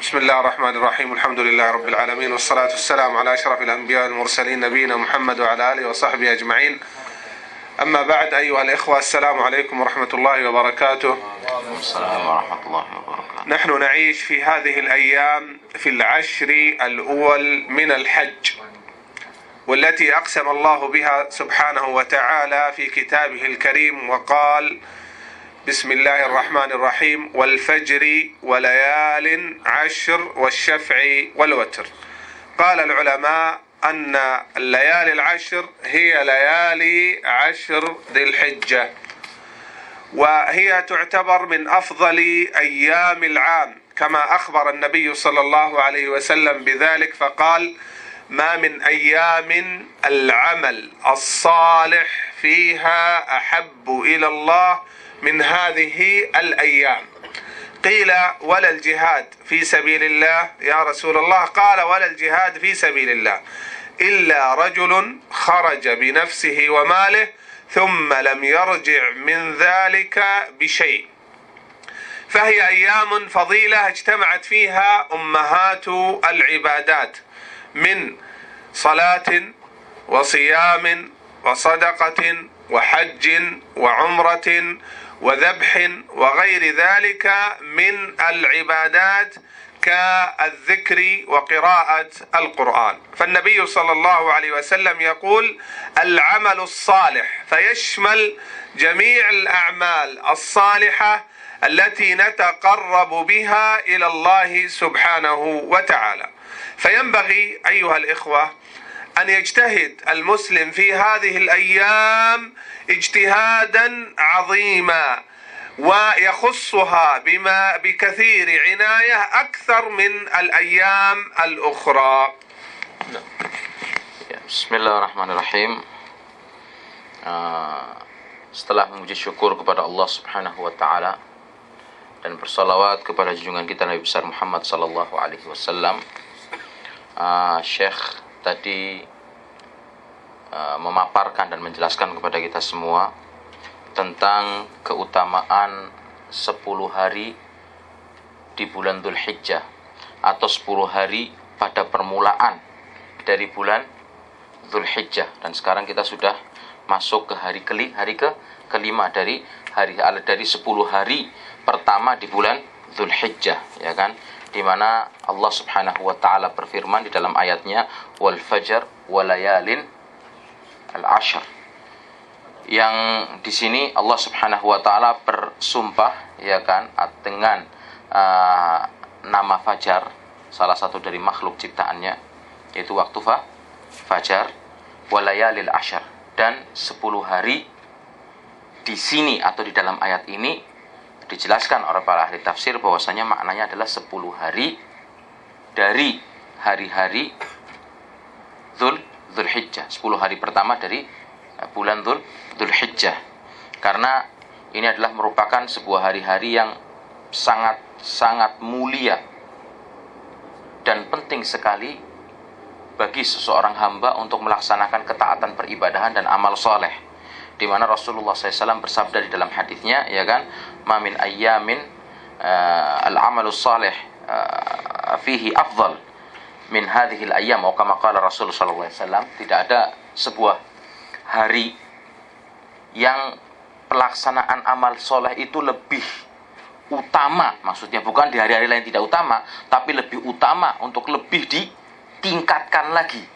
بسم الله الرحمن الرحيم الحمد لله رب العالمين والصلاة والسلام على أشرف الأنبياء والمرسلين نبينا محمد وعلى آله وصحبه أجمعين. أما بعد أيها الإخوة، السلام عليكم ورحمة الله وبركاته. السلام ورحمة الله وبركاته. نحن نعيش في هذه الأيام في العشر الأول من الحج، والتي أقسم الله بها سبحانه وتعالى في كتابه الكريم وقال: بسم الله الرحمن الرحيم: والفجر وليال عشر والشفع والوتر. قال العلماء أن الليالي العشر هي ليالي عشر ذي الحجة، وهي تعتبر من أفضل أيام العام، كما أخبر النبي صلى الله عليه وسلم بذلك فقال: ما من أيام العمل الصالح فيها أحب إلى الله من هذه الأيام. قيل: ولا الجهاد في سبيل الله يا رسول الله؟ قال: ولا الجهاد في سبيل الله إلا رجل خرج بنفسه وماله ثم لم يرجع من ذلك بشيء. فهي أيام فضيلة اجتمعت فيها أمهات العبادات من صلاة وصيام وصدقة وحج وعمرة وذبح وغير ذلك من العبادات كالذكر وقراءة القرآن. فالنبي صلى الله عليه وسلم يقول: العمل الصالح، فيشمل جميع الأعمال الصالحة التي نتقرب بها إلى الله سبحانه وتعالى. فينبغي أيها الإخوة أن يجتهد المسلم في هذه الأيام اجتهادا عظيما، ويخصها بكثير عناية أكثر من الأيام الأخرى. Bismillahirrahmanirrahim. Setelah memuji syukur kepada Allah Subhanahu wa taala dan bersalawat kepada junjungan kita Nabi besar Muhammad sallallahu alaihi wasallam, Syekh tadi memaparkan dan menjelaskan kepada kita semua tentang keutamaan 10 hari di bulan Dzulhijjah atau 10 hari pada permulaan dari bulan Dzulhijjah. Dan sekarang kita sudah masuk ke hari kelima dari 10 hari pertama di bulan Dzulhijjah, ya kan? Di mana Allah Subhanahu wa taala berfirman di dalam ayatnya: wal fajr walayalin al-ashr. Yang di sini Allah Subhanahu wa taala bersumpah, ya kan, dengan nama fajar, salah satu dari makhluk ciptaannya, yaitu waktu fajar, walayalil ashr, dan 10 hari. Di sini atau di dalam ayat ini dijelaskan oleh para ahli tafsir bahwasanya maknanya adalah 10 hari dari hari-hari Dzulhijjah, 10 hari pertama dari bulan Dzulhijjah. Karena ini adalah merupakan sebuah hari-hari yang sangat mulia dan penting sekali bagi seseorang hamba untuk melaksanakan ketaatan peribadahan dan amal soleh. Di mana Rasulullah SAW bersabda di dalam hadisnya, ya kan, ma min ayyamin al-amalus salih fihi afdal min hadhil ayyam, atau kama qala Rasulullah SAW. Tidak ada sebuah hari yang pelaksanaan amal soleh itu lebih utama, maksudnya bukan di hari-hari lain tidak utama, tapi lebih utama untuk lebih ditingkatkan lagi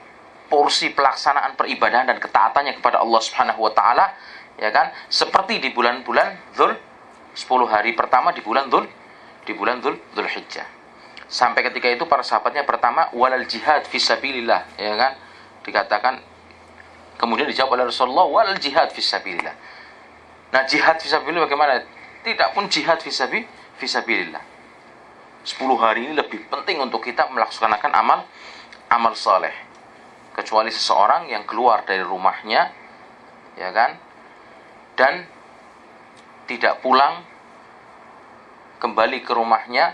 porsi pelaksanaan peribadahan dan ketaatannya kepada Allah Subhanahu wa taala, ya kan, seperti di bulan-bulan 10 hari pertama di bulan Dzulhijjah. Sampai ketika itu para sahabatnya pertama walal jihad fisabilillah, ya kan, dikatakan, kemudian dijawab oleh Rasulullah walal jihad fisabilillah. Nah, jihad fisabilillah bagaimana? Tidak pun jihad fisabilillah. 10 hari ini lebih penting untuk kita melaksanakan amal saleh. Kecuali seseorang yang keluar dari rumahnya, ya kan, dan tidak pulang kembali ke rumahnya,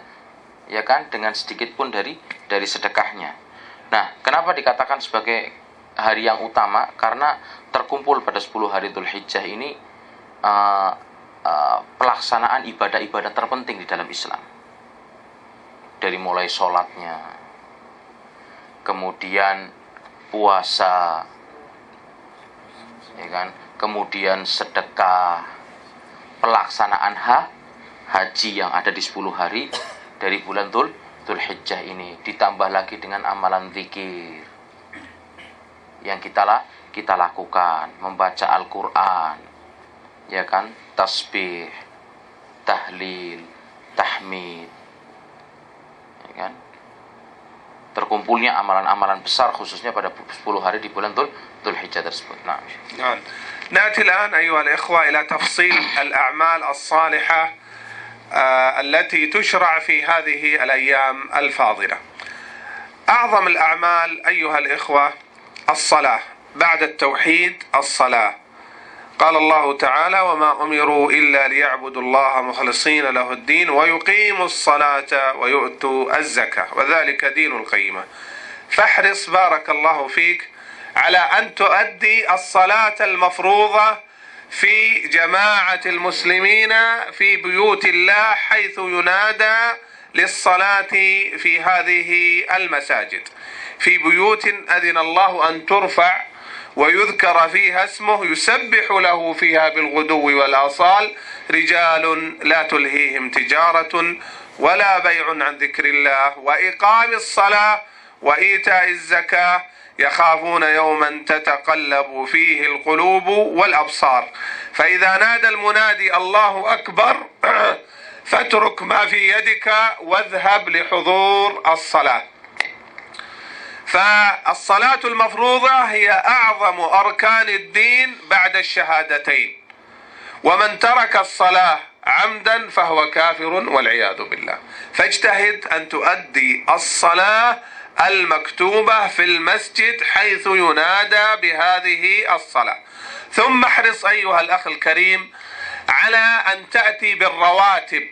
ya kan, dengan sedikit pun dari sedekahnya. Nah, kenapa dikatakan sebagai hari yang utama? Karena terkumpul pada 10 hari Dzulhijjah ini pelaksanaan ibadah-ibadah terpenting di dalam Islam. dari mulai sholatnya, kemudian puasa, ya kan, kemudian sedekah, pelaksanaan haji yang ada di 10 hari dari bulan Dzulhijjah ini, ditambah lagi dengan amalan zikir yang kita lakukan, membaca Al-Quran, ya kan, tasbih, tahlil, tahmid, ya kan, terkumpulnya amalan-amalan besar khususnya pada 10 hari di bulan Dzulhijjah tersebut. Nah, نأتي الآن أيها الإخوة إلى تفصيل الأعمال الصالحة التي تشرع في هذه الأيام الفاضلة. أعظم الأعمال أيها الإخوة الصلاة، بعد التوحيد الصلاة. قال الله تعالى: وما أمروا إلا ليعبدوا الله مخلصين له الدين ويقيموا الصلاة ويؤتوا الزكاة وذلك دين القيمة. فاحرص بارك الله فيك على أن تؤدي الصلاة المفروضة في جماعة المسلمين في بيوت الله حيث ينادى للصلاة في هذه المساجد، في بيوت أذن الله أن ترفع ويذكر فيها اسمه يسبح له فيها بالغدو والآصال رجال لا تلهيهم تجارة ولا بيع عن ذكر الله وإقام الصلاة وإيتاء الزكاة يخافون يوما تتقلب فيه القلوب والأبصار. فإذا نادى المنادي الله أكبر فاترك ما في يدك واذهب لحضور الصلاة. فالصلاة المفروضة هي أعظم أركان الدين بعد الشهادتين، ومن ترك الصلاة عمدا فهو كافر والعياذ بالله. فاجتهد أن تؤدي الصلاة المكتوبة في المسجد حيث ينادى بهذه الصلاة. ثم احرص أيها الأخ الكريم على أن تأتي بالرواتب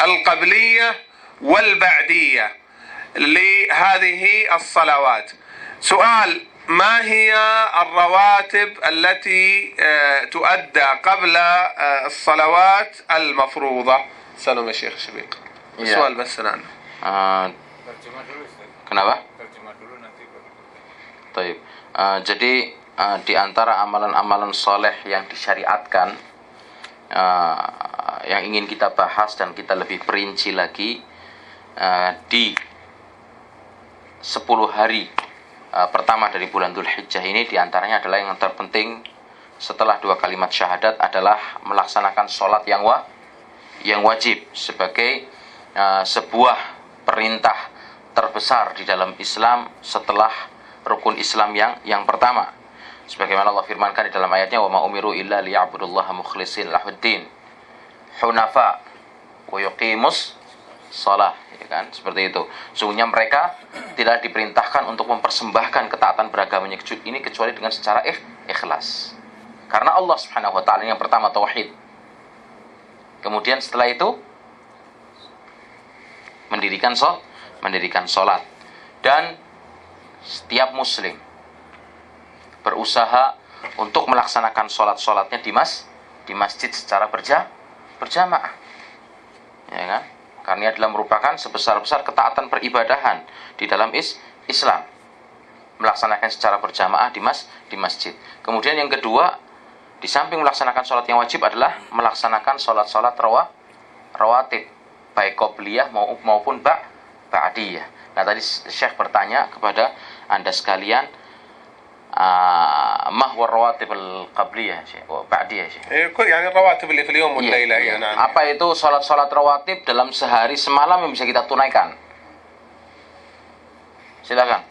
القبلية والبعدية لهذه الصلوات. سؤال: ما هي الرواتب التي تؤدى قبل الصلوات المفروضة؟ سلام يا شيخ شبيق. سؤال بس الآن. Kenapa? Taib. Jadi di antara amalan-amalan soleh yang disyariatkan, yang ingin kita bahas dan kita lebih perinci lagi di 10 hari pertama dari bulan Dzulhijjah ini, diantaranya adalah yang terpenting setelah 2 kalimat syahadat adalah melaksanakan sholat yang wajib sebagai sebuah perintah terbesar di dalam Islam setelah rukun Islam yang pertama. Sebagaimana Allah firmankan di dalam ayatnya, wa ma umiru illa liya'budullaha mukhlishin lahuddin hunafa wa yuqimus shalah, ya kan? Seperti itu. Sungguhnya mereka tidak diperintahkan untuk mempersembahkan ketaatan beragamanya ini kecuali dengan secara ikhlas. Karena Allah Subhanahu wa taala yang pertama tauhid. Kemudian setelah itu mendirikan sholat. Dan setiap muslim berusaha untuk melaksanakan sholat-sholatnya di masjid secara berjamaah, ya kan? Karena ini adalah merupakan sebesar-besar ketaatan peribadahan di dalam Islam, melaksanakan secara berjamaah di masjid. Kemudian yang kedua, di samping melaksanakan sholat yang wajib adalah melaksanakan sholat-sholat rawatib, baik qobliyah maupun ba'diyah. Nah, tadi Syekh bertanya kepada Anda sekalian, ما هو الرواتب القبلية وبعدية Syekh? يعني الرواتب اللي في اليوم والليلة. Apa itu sholat rawatib dalam sehari semalam yang bisa kita tunaikan? Silakan.